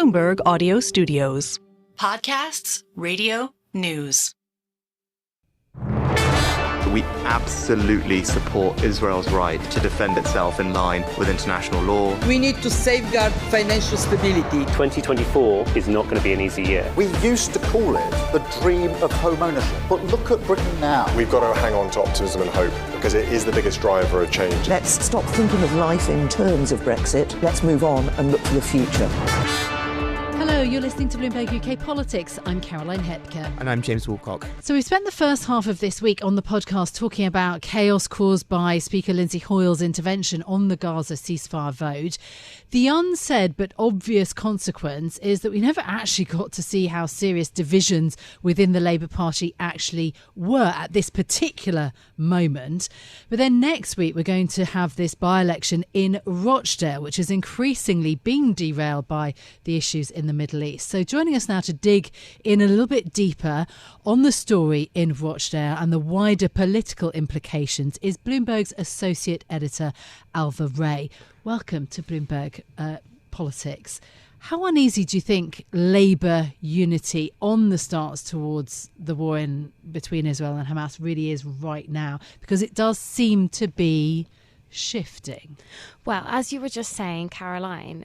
Bloomberg Audio Studios. Podcasts, radio, news. We absolutely support Israel's right to defend itself in line with international law. We need to safeguard financial stability. 2024 is not going to be an easy year. We used to call it the dream of home ownership, but look at Britain now. We've got to hang on to optimism and hope because it is the biggest driver of change. Let's stop thinking of life in terms of Brexit. Let's move on and look to the future. Hello, you're listening to Bloomberg UK Politics. I'm Caroline Hepker. And I'm James Woolcock. So we've spent the first half of this week on the podcast talking about chaos caused by Speaker Lizzy Hoyle's intervention on the Gaza ceasefire vote. The unsaid but obvious consequence is that we never actually got to see how serious divisions within the Labour Party actually were at this particular moment. But then next week we're going to have this by-election in Rochdale, which is increasingly being derailed by the issues in the Middle East. So joining us now to dig in a little bit deeper on the story in Rochdale and the wider political implications is Bloomberg's associate editor, Ailbhe Rea. Welcome to Bloomberg Politics. How uneasy do you think Labour unity on the stance towards the war between Israel and Hamas really is right now? Because it does seem to be shifting. Well, as you were just saying, Caroline,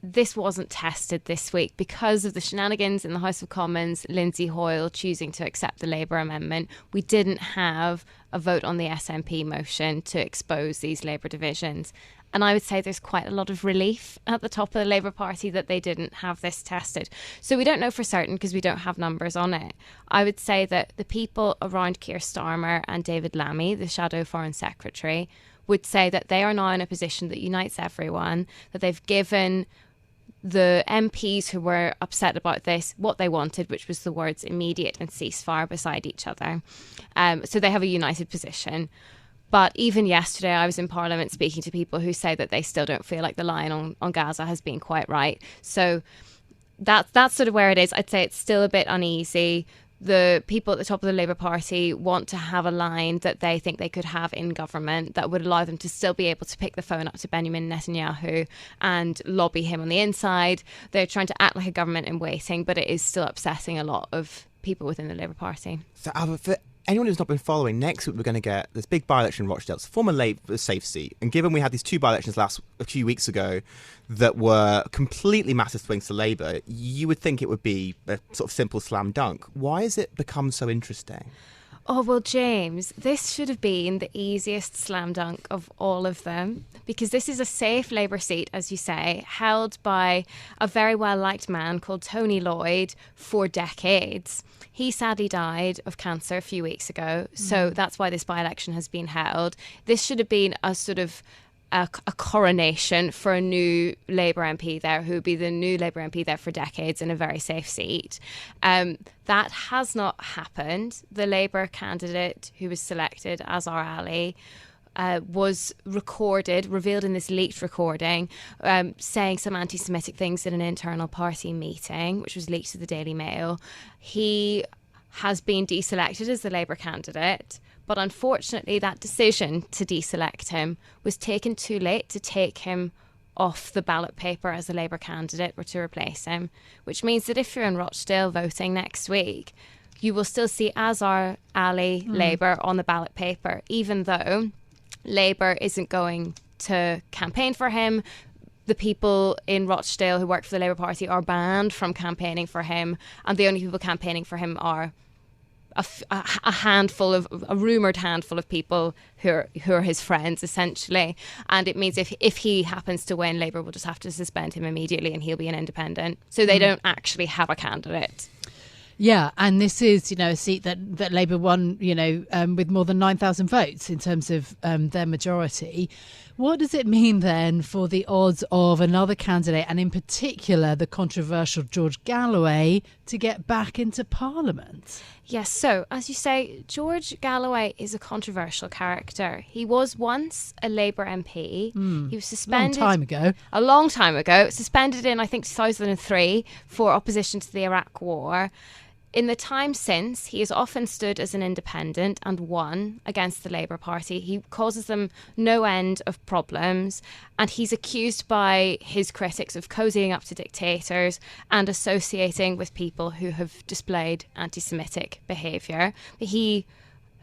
this wasn't tested this week because of the shenanigans in the House of Commons, Lizzy Hoyle choosing to accept the Labour amendment. We didn't have a vote on the SNP motion to expose these Labour divisions. And I would say there's quite a lot of relief at the top of the Labour Party that they didn't have this tested. So we don't know for certain because we don't have numbers on it. I would say that the people around Keir Starmer and David Lammy, the Shadow Foreign Secretary, would say that they are now in a position that unites everyone, that they've given the MPs who were upset about this what they wanted, which was the words immediate and ceasefire beside each other. So they have a united position. But even yesterday, I was in Parliament speaking to people who say that they still don't feel like the line on Gaza has been quite right. So that's sort of where it is. I'd say it's still a bit uneasy. The people at the top of the Labour Party want to have a line that they think they could have in government that would allow them to still be able to pick the phone up to Benjamin Netanyahu and lobby him on the inside. They're trying to act like a government in waiting, but it is still upsetting a lot of people within the Labour Party. So, Ailbhe, for anyone who's not been following, next week we're going to get this big by-election in Rochdale. It's a former Labour safe seat. And given we had these two by-elections a few weeks ago that were completely massive swings to Labour, you would think it would be a sort of simple slam dunk. Why has it become so interesting? Oh, well, James, this should have been the easiest slam dunk of all of them because this is a safe Labour seat, as you say, held by a very well-liked man called Tony Lloyd for decades. He sadly died of cancer a few weeks ago, so that's why this by-election has been held. This should have been a sort of a coronation for a new Labour MP there who would be the new Labour MP there for decades in a very safe seat. That has not happened. The Labour candidate who was selected as our ally was revealed in this leaked recording, saying some anti-Semitic things in an internal party meeting, which was leaked to the Daily Mail. He has been deselected as the Labour candidate. But unfortunately, that decision to deselect him was taken too late to take him off the ballot paper as a Labour candidate or to replace him, which means that if you're in Rochdale voting next week, you will still see as our ally Labour on the ballot paper, even though Labour isn't going to campaign for him. The people in Rochdale who work for the Labour Party are banned from campaigning for him, and the only people campaigning for him are a rumoured handful of people who are his friends, essentially. And it means if he happens to win, Labour will just have to suspend him immediately and he'll be an independent. So they don't actually have a candidate. Yeah, and this is, a seat that Labour won, with more than 9,000 votes in terms of their majority. What does it mean then for the odds of another candidate, and in particular the controversial George Galloway, to get back into Parliament? Yes, so as you say, George Galloway is a controversial character. He was once a Labour MP. He was suspended a long time ago, suspended in I think 2003 for opposition to the Iraq War. In the time since, he has often stood as an independent and won against the Labour Party. He causes them no end of problems, and he's accused by his critics of cozying up to dictators and associating with people who have displayed anti-Semitic behaviour. But he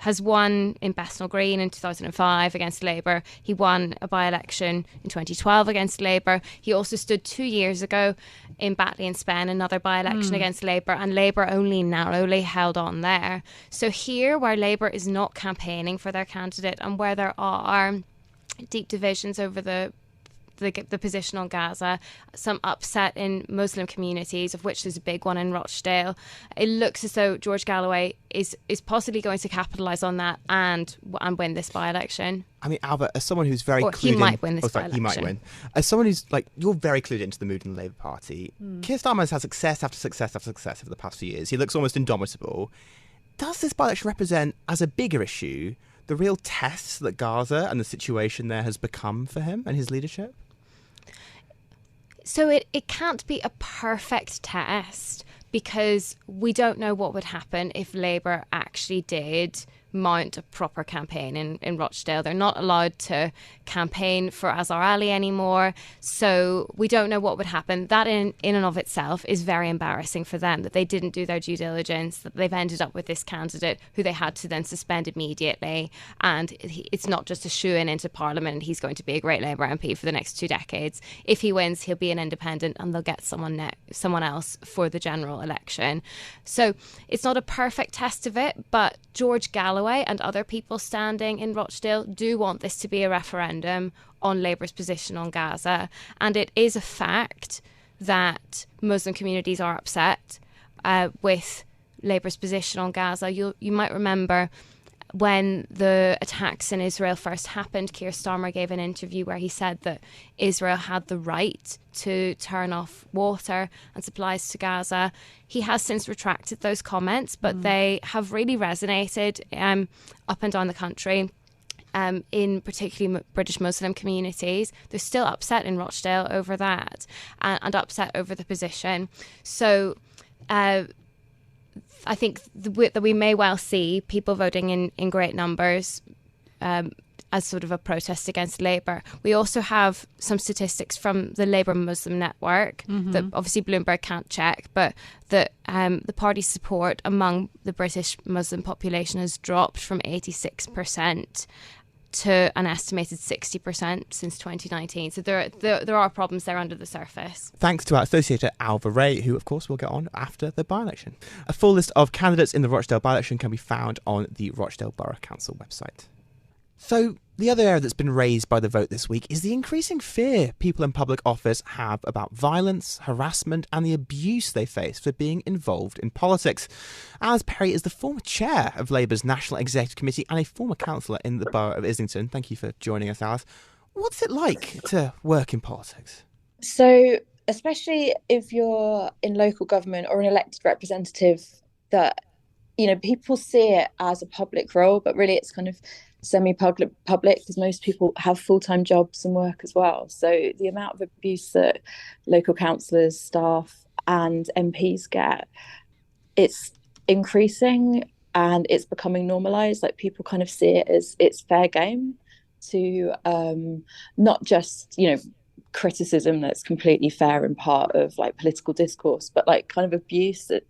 has won in Bethnal Green in 2005 against Labour. He won a by-election in 2012 against Labour. He also stood 2 years ago in Batley and Spen, another by-election against Labour, and Labour only narrowly held on there. So here, where Labour is not campaigning for their candidate and where there are deep divisions over the position on Gaza, some upset in Muslim communities, of which there's a big one in Rochdale, it looks as though George Galloway is possibly going to capitalise on that and win this by-election. I mean, Ailbhe, as someone who's very clued in... he might win this by-election. He might win. As someone who's, you're very clued into the mood in the Labour Party. Keir Starmer has had success after success after success over the past few years. He looks almost indomitable. Does this by-election represent, as a bigger issue, the real test that Gaza and the situation there has become for him and his leadership? So it can't be a perfect test because we don't know what would happen if Labour actually did mount a proper campaign in Rochdale. They're not allowed to campaign for Azhar Ali anymore, so we don't know what would happen. That in and of itself is very embarrassing for them, that they didn't do their due diligence, that they've ended up with this candidate who they had to then suspend immediately, and it's not just a shoo-in into Parliament and he's going to be a great Labour MP for the next 2 decades. If he wins, he'll be an independent and they'll get someone else for the general election. So it's not a perfect test of it, but George Galloway and other people standing in Rochdale do want this to be a referendum on Labour's position on Gaza. And it is a fact that Muslim communities are upset with Labour's position on Gaza. You might remember when the attacks in Israel first happened, Keir Starmer gave an interview where he said that Israel had the right to turn off water and supplies to Gaza. He has since retracted those comments, but they have really resonated up and down the country. In particularly British Muslim communities. They're still upset in Rochdale over that and upset over the position. So I think that we may well see people voting in great numbers as sort of a protest against Labour. We also have some statistics from the Labour Muslim Network that obviously Bloomberg can't check, but that the party's support among the British Muslim population has dropped from 86% to an estimated 60% since 2019. So there are problems there under the surface. Thanks to our associator Ailbhe Rea, who of course will get on after the by-election. A full list of candidates in the Rochdale by-election can be found on the Rochdale Borough Council website. So the other area that's been raised by the vote this week is the increasing fear people in public office have about violence, harassment and the abuse they face for being involved in politics. Alice Perry is the former chair of Labour's National Executive Committee and a former councillor in the borough of Islington. Thank you for joining us, Alice. What's it like to work in politics? So, especially if you're in local government or an elected representative, that, people see it as a public role, but really it's kind of semi-public because most people have full-time jobs and work as well. So the amount of abuse that local councillors, staff and MPs get, it's increasing and it's becoming normalised. People kind of see it as it's fair game to not just, criticism that's completely fair and part of political discourse, but kind of abuse that,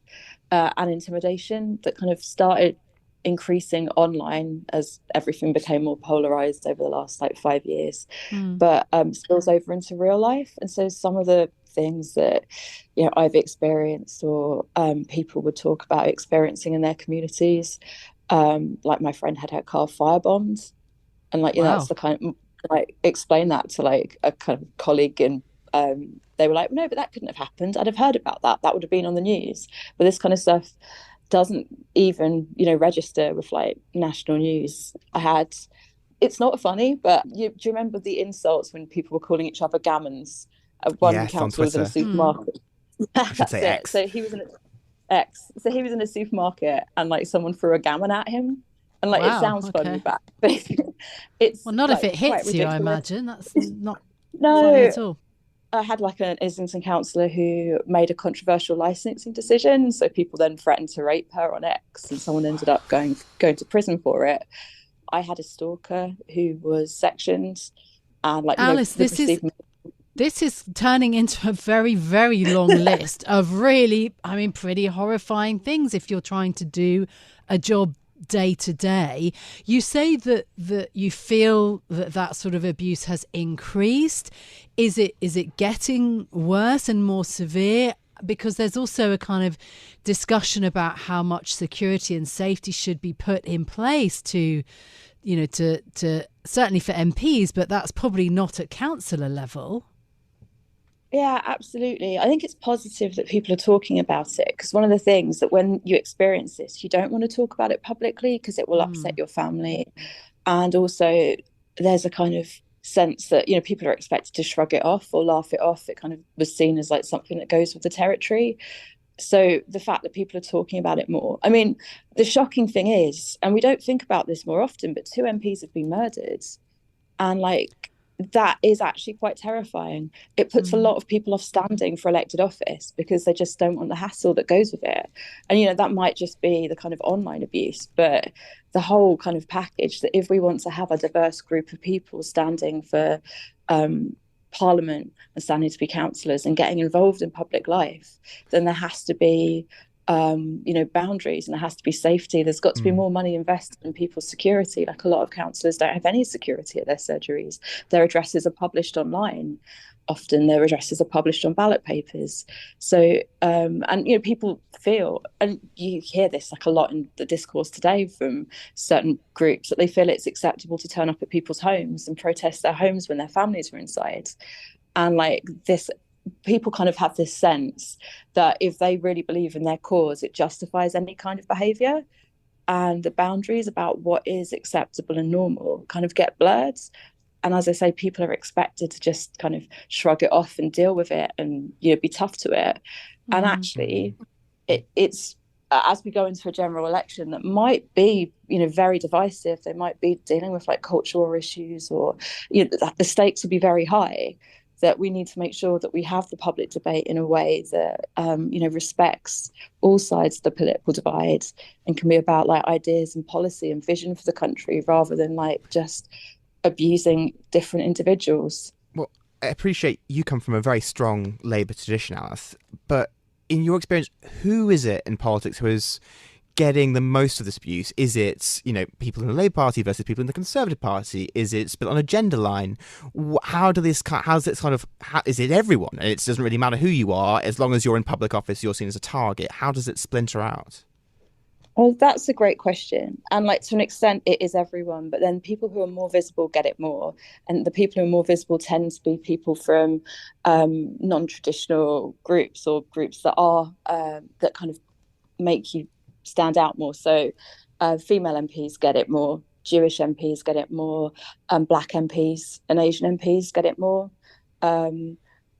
and intimidation that kind of started increasing online as everything became more polarized over the last 5 years, but spills over into real life. And so some of the things that I've experienced or people would talk about experiencing in their communities, my friend had her car firebombed, and wow. That's the kind of explain that to a kind of colleague, and they were like, no, but that couldn't have happened. I'd have heard about that would have been on the news. But this kind of stuff doesn't even register with national news. It's not funny, but do you remember the insults when people were calling each other gammons? One councillor was in a supermarket. I should say X. So he was in he was in a supermarket and someone threw a gammon at him, and wow, it sounds funny, but it's not if it hits you. I imagine that's not no funny at all. I had like an Islington councillor who made a controversial licensing decision. So people then threatened to rape her on X, and someone ended up going to prison for it. I had a stalker who was sectioned, and like Alice, this is turning into a very, very long list of really, pretty horrifying things if you're trying to do a job day to day. You say that you feel that sort of abuse has increased. Is it getting worse and more severe? Because there's also a kind of discussion about how much security and safety should be put in place to certainly for MPs, but that's probably not at councillor level. Yeah, absolutely. I think it's positive that people are talking about it, because one of the things that when you experience this, you don't want to talk about it publicly because it will upset your family. And also there's a kind of sense that, people are expected to shrug it off or laugh it off. It kind of was seen as like something that goes with the territory. So the fact that people are talking about it more. I mean, the shocking thing is, and we don't think about this more often, but 2 MPs have been murdered. And like, that is actually quite terrifying. It puts a lot of people off standing for elected office because they just don't want the hassle that goes with it. And, that might just be the kind of online abuse, but the whole kind of package, that if we want to have a diverse group of people standing for Parliament and standing to be councillors and getting involved in public life, then there has to be boundaries, and there has to be safety. There's got to be more money invested in people's security. Like, a lot of councillors don't have any security at their surgeries. Their addresses are published online. Often their addresses are published on ballot papers. So, people feel, and you hear this like a lot in the discourse today from certain groups, that they feel it's acceptable to turn up at people's homes and protest their homes when their families are inside. And like this, people kind of have this sense that if they really believe in their cause, it justifies any kind of behaviour, and the boundaries about what is acceptable and normal kind of get blurred. And as I say, people are expected to just kind of shrug it off and deal with it and be tough to it. And actually, it's as we go into a general election that might be very divisive. They might be dealing with like cultural issues, or the stakes will be very high. That we need to make sure that we have the public debate in a way that respects all sides of the political divide, and can be about like ideas and policy and vision for the country, rather than like just abusing different individuals. Well, I appreciate you come from a very strong Labour tradition, Alice, but in your experience, who is it in politics who is getting the most of this abuse? Is it, people in the Labour Party versus people in the Conservative Party? Is it split on a gender line? Is it everyone? And it doesn't really matter who you are, as long as you're in public office, you're seen as a target. How does it splinter out? Well, that's a great question. And like, to an extent, it is everyone, but then people who are more visible get it more. And the people who are more visible tend to be people from non-traditional groups, or groups that are that kind of make you stand out more. So female MPs get it more, Jewish MPs get it more, black MPs and Asian MPs get it more.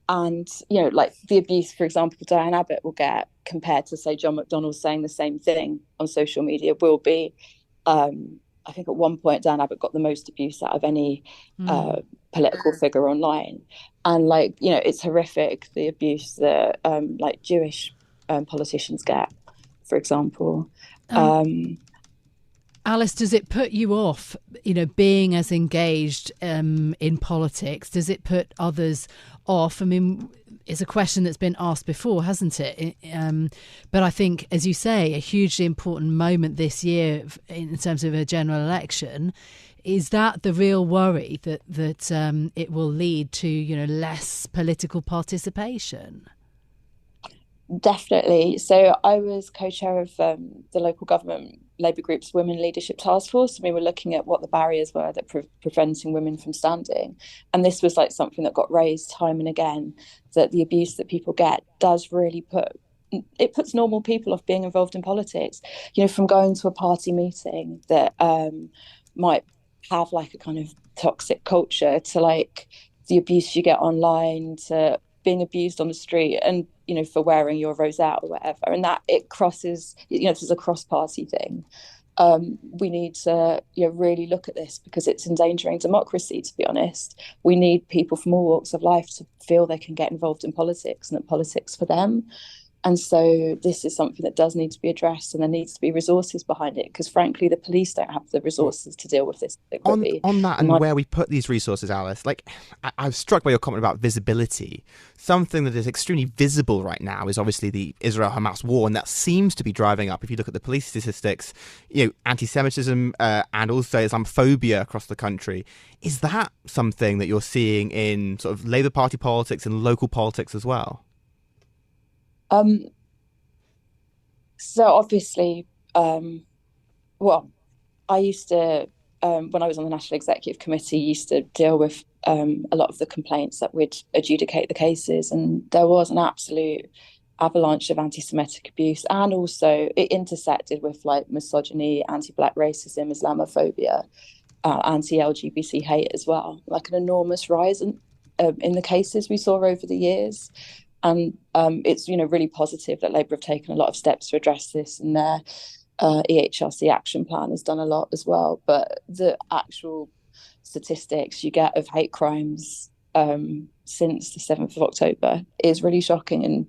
And, like the abuse, for example, Diane Abbott will get, compared to, say, John McDonnell saying the same thing on social media, will be, I think at one point, Diane Abbott got the most abuse out of any political figure online. And like, it's horrific, the abuse that like Jewish politicians get, for example. Alice, does it put you off, being as engaged in politics? Does it put others off? I mean, it's a question that's been asked before, hasn't it? But I think, as you say, a hugely important moment this year in terms of a general election. Is that the real worry, that it will lead to, less political participation? Definitely. So I was co-chair of the local government Labour group's Women Leadership Task Force, and we were looking at what the barriers were that preventing women from standing. And this was like something that got raised time and again, that the abuse that people get does really puts normal people off being involved in politics. From going to a party meeting that might have like a kind of toxic culture, to like the abuse you get online, to being abused on the street, and for wearing your rosette or whatever, and that it crosses, this is a cross-party thing. we need to really look at this because it's endangering democracy, to be honest. We need people from all walks of life to feel they can get involved in politics and that politics for them. And so this is something that does need to be addressed, and there needs to be resources behind it because, frankly, the police don't have the resources to deal with this. On that and where we put these resources, Alice, like I was struck by your comment about visibility. Something that is extremely visible right now is obviously the Israel-Hamas war, and that seems to be driving up, if you look at the police statistics, anti-Semitism and also Islamophobia across the country. Is that something that you're seeing in sort of Labour Party politics and local politics as well? So obviously, well, I used to, when I was on the National Executive Committee, used to deal with a lot of the complaints that would adjudicate the cases, and there was an absolute avalanche of anti-Semitic abuse, and also it intersected with like misogyny, anti-Black racism, Islamophobia, anti-LGBT hate as well, like an enormous rise in the cases we saw over the years. And it's really positive that Labour have taken a lot of steps to address this, and their EHRC action plan has done a lot as well. But the actual statistics you get of hate crimes since the 7th of October is really shocking,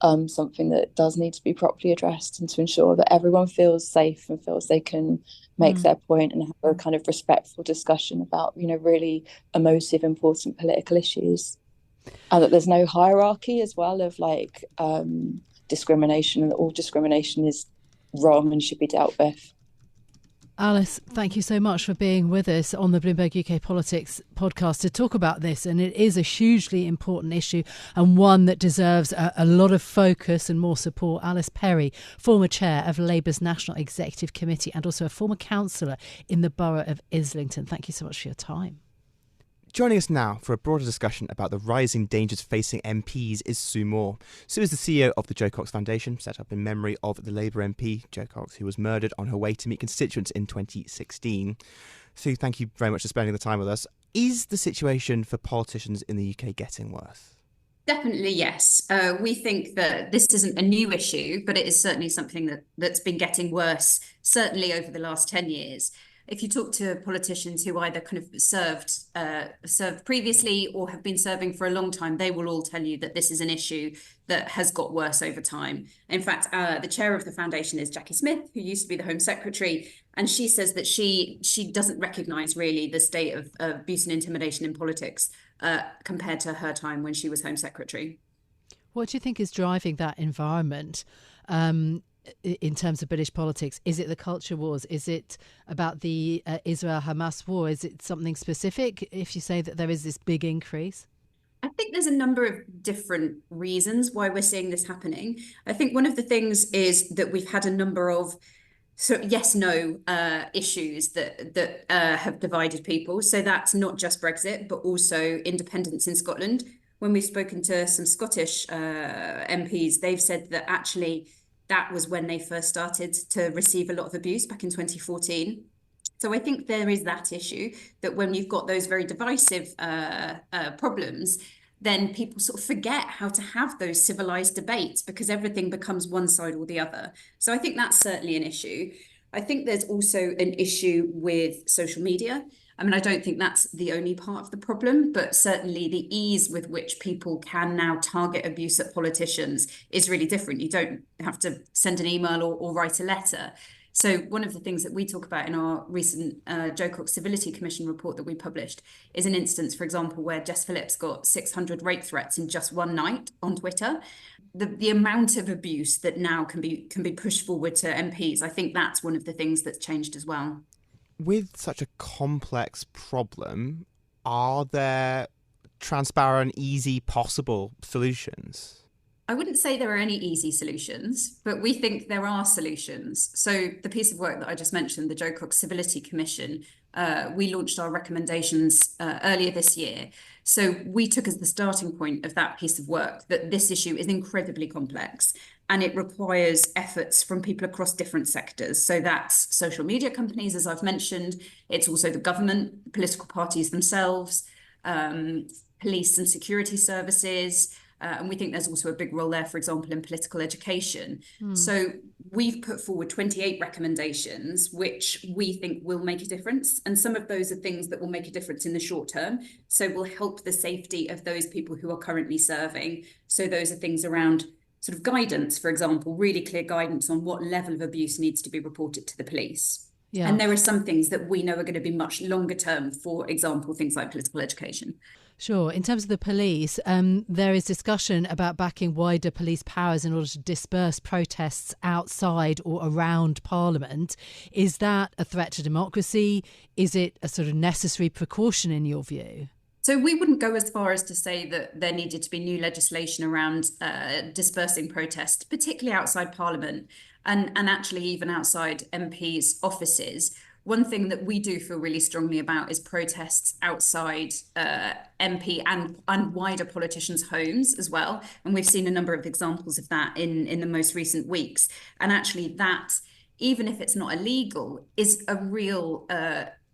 and something that does need to be properly addressed, and to ensure that everyone feels safe and feels they can make their point and have a kind of respectful discussion about really emotive, important political issues. And that there's no hierarchy as well of like discrimination, and that all discrimination is wrong and should be dealt with. Alice, thank you so much for being with us on the Bloomberg UK Politics podcast to talk about this. And it is a hugely important issue, and one that deserves a lot of focus and more support. Alice Perry, former chair of Labour's National Executive Committee and also a former councillor in the borough of Islington. Thank you so much for your time. Joining us now for a broader discussion about the rising dangers facing MPs is Sue Moore. Sue is the CEO of the Jo Cox Foundation, set up in memory of the Labour MP, Jo Cox, who was murdered on her way to meet constituents in 2016. Sue, thank you very much for spending the time with us. Is the situation for politicians in the UK getting worse? Definitely, yes. We think that this isn't a new issue, but it is certainly something that's been getting worse, certainly over the last 10 years. If you talk to politicians who either kind of served previously or have been serving for a long time, they will all tell you that this is an issue that has got worse over time. In fact, the chair of the foundation is Jackie Smith, who used to be the Home Secretary, and she says that she doesn't recognise really the state of abuse and intimidation in politics compared to her time when she was Home Secretary. What do you think is driving that environment? In terms of British politics? Is it the culture wars? Is it about the Israel-Hamas war? Is it something specific if you say that there is this big increase? I think there's a number of different reasons why we're seeing this happening. I think one of the things is that we've had a number of yes-no issues that have divided people. So that's not just Brexit, but also independence in Scotland. When we've spoken to some Scottish MPs, they've said that actually that was when they first started to receive a lot of abuse back in 2014. So I think there is that issue that when you've got those very divisive problems, then people sort of forget how to have those civilized debates because everything becomes one side or the other. So I think that's certainly an issue. I think there's also an issue with social media. I mean, I don't think that's the only part of the problem, but certainly the ease with which people can now target abuse at politicians is really different. You don't have to send an email or write a letter. So one of the things that we talk about in our recent Jo Cox Civility Commission report that we published is an instance, for example, where Jess Phillips got 600 rape threats in just one night on Twitter. The amount of abuse that now can be pushed forward to MPs, I think that's one of the things that's changed as well. With such a complex problem, are there transparent, easy, possible solutions? I wouldn't say there are any easy solutions, but we think there are solutions. So the piece of work that I just mentioned, the Jo Cox Civility Commission, we launched our recommendations earlier this year. So we took as the starting point of that piece of work that this issue is incredibly complex and it requires efforts from people across different sectors. So that's social media companies, as I've mentioned. It's also the government, political parties themselves, police and security services, And we think there's also a big role there, for example, in political education. So we've put forward 28 recommendations, which we think will make a difference. And some of those are things that will make a difference in the short term. So will help the safety of those people who are currently serving. So those are things around sort of guidance, for example, really clear guidance on what level of abuse needs to be reported to the police. Yeah. And there are some things that we know are going to be much longer term, for example, things like political education. Sure. In terms of the police, there is discussion about backing wider police powers in order to disperse protests outside or around Parliament. Is that a threat to democracy? Is it a sort of necessary precaution in your view? So we wouldn't go as far as to say that there needed to be new legislation around dispersing protests, particularly outside Parliament and actually even outside MPs' offices. One thing that we do feel really strongly about is protests outside MP and wider politicians' homes as well. And we've seen a number of examples of that in the most recent weeks. And actually that, even if it's not illegal, is a real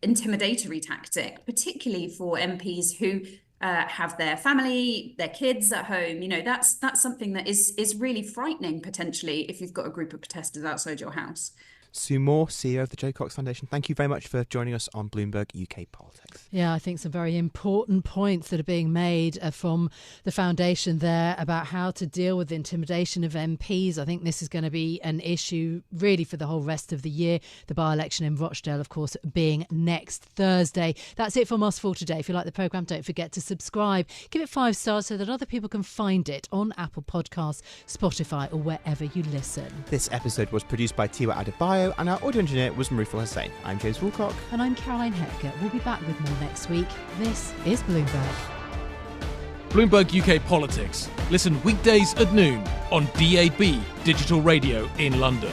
intimidatory tactic, particularly for MPs who have their family, their kids at home. You know, that's something that is really frightening potentially if you've got a group of protesters outside your house. Sue Moore, CEO of the Jo Cox Foundation, thank you very much for joining us on Bloomberg UK Politics. Yeah, I think some very important points that are being made from the foundation there about how to deal with the intimidation of MPs. I think this is going to be an issue really for the whole rest of the year. The by-election in Rochdale, of course, being next Thursday. That's it from us for today. If you like the programme, don't forget to subscribe. Give it 5 stars so that other people can find it on Apple Podcasts, Spotify or wherever you listen. This episode was produced by Tiwa Adebayo and our audio engineer was Marufal Hussain. I'm James Woolcock. And I'm Caroline Hepker. We'll be back with more next week. This is Bloomberg. Bloomberg UK Politics. Listen weekdays at noon on DAB Digital Radio in London.